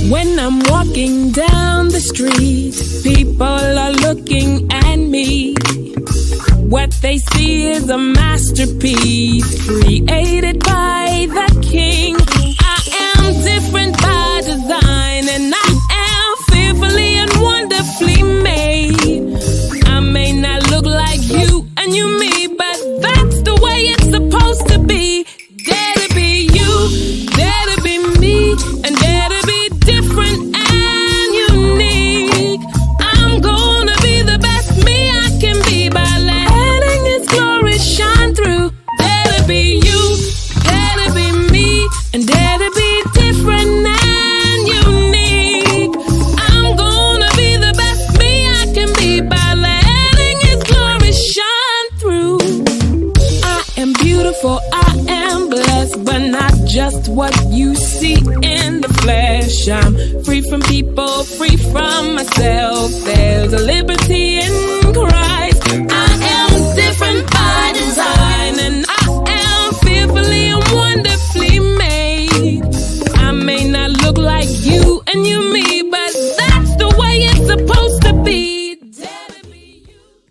When I'm walking down the street, people are looking at me. What they see is a masterpiece created by the King. I am different by design, and I am fearfully and wonderfully made. I may not look like you and you me, but that's the way it's supposed to be. Dare to be you, dare to be me, and dare to be different and unique. I'm gonna be the best me I can be by letting His glory shine through. Dare to be you, dare to be me, and dare to be different and unique. I'm gonna be the best me I can be by letting His glory shine through. I am beautiful, I am blessed, but not just what you see in the flesh. I'm free from people, free from